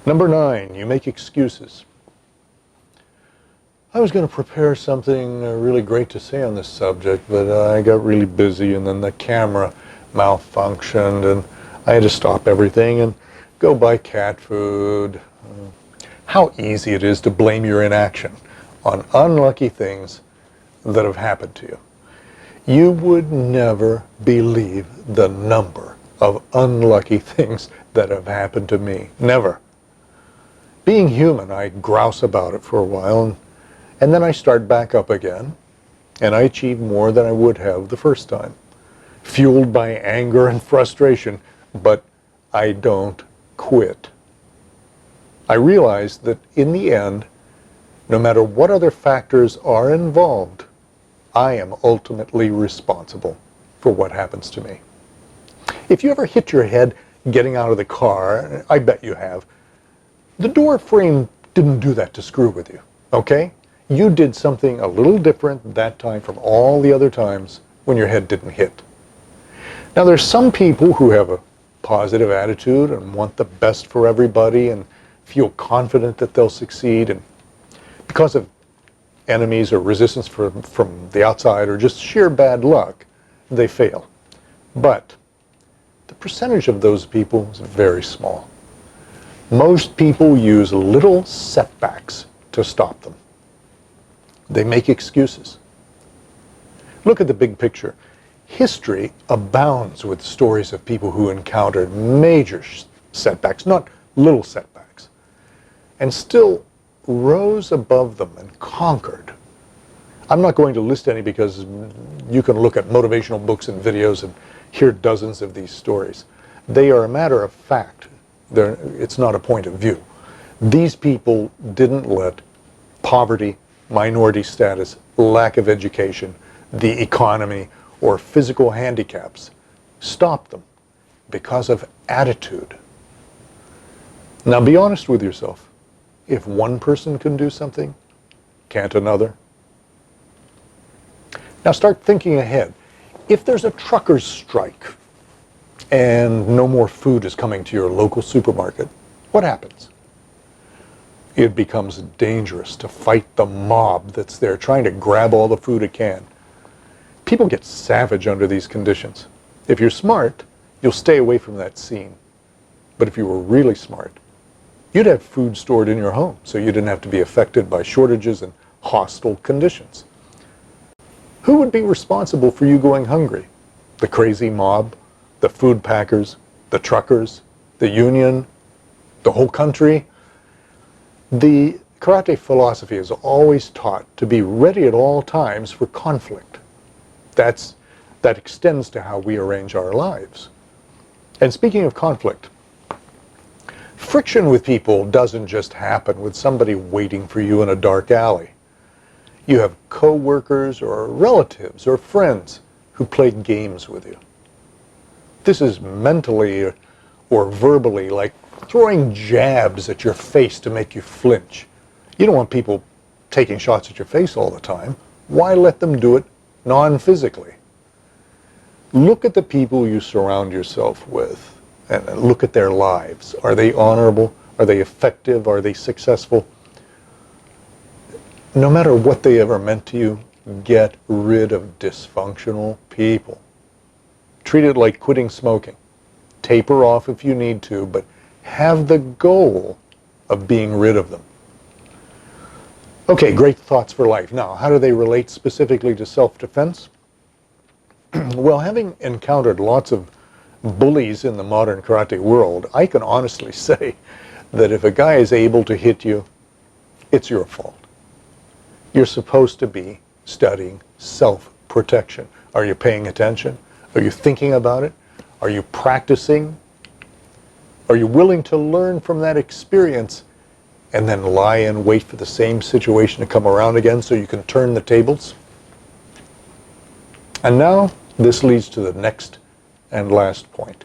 Number 9, you make excuses. I was going to prepare something really great to say on this subject, but I got really busy, and then the camera malfunctioned, and I had to stop everything and go buy cat food. How easy it is to blame your inaction on unlucky things that have happened to you. You would never believe the number of unlucky things that have happened to me. Never. Being human, I grouse about it for a while, and then I start back up again, and I achieve more than I would have the first time, fueled by anger and frustration, but I don't quit. I realize that in the end, no matter what other factors are involved, I am ultimately responsible for what happens to me. If you ever hit your head getting out of the car, I bet you have, the door frame didn't do that to screw with you, okay? You did something a little different that time from all the other times when your head didn't hit. Now, there's some people who have a positive attitude and want the best for everybody and feel confident that they'll succeed, and because of enemies or resistance from the outside or just sheer bad luck, they fail. But the percentage of those people is very small. Most people use little setbacks to stop them. They make excuses. Look at the big picture. History abounds with stories of people who encountered major setbacks, not little setbacks, and still rose above them and conquered. I'm not going to list any because you can look at motivational books and videos and hear dozens of these stories. They are a matter of fact. It's not a point of view. These people didn't let poverty, minority status, lack of education, the economy, or physical handicaps stop them because of attitude. Now be honest with yourself. If one person can do something, can't another? Now start thinking ahead. If there's a truckers' strike and no more food is coming to your local supermarket, what happens? It becomes dangerous to fight the mob that's there trying to grab all the food it can. People get savage under these conditions. If you're smart, you'll stay away from that scene. But if you were really smart, you'd have food stored in your home so you didn't have to be affected by shortages and hostile conditions. Who would be responsible for you going hungry? The crazy mob? The food packers? The truckers? The union? The whole country? The karate philosophy is always taught to be ready at all times for conflict. That extends to how we arrange our lives. And speaking of conflict, friction with people doesn't just happen with somebody waiting for you in a dark alley. You have co-workers or relatives or friends who play games with you. This is mentally or verbally like throwing jabs at your face to make you flinch. You don't want people taking shots at your face all the time. Why let them do it non-physically? Look at the people you surround yourself with and look at their lives. Are they honorable? Are they effective? Are they successful? No matter what they ever meant to you, get rid of dysfunctional people. Treat it like quitting smoking. Taper off if you need to, but have the goal of being rid of them. Okay, great thoughts for life. Now, how do they relate specifically to self-defense? Well, having encountered lots of bullies in the modern karate world, I can honestly say that if a guy is able to hit you, it's your fault. You're supposed to be studying self-protection. Are you paying attention? Are you thinking about it? Are you practicing? Are you willing to learn from that experience and then lie in wait for the same situation to come around again so you can turn the tables? And now, this leads to the next and last point.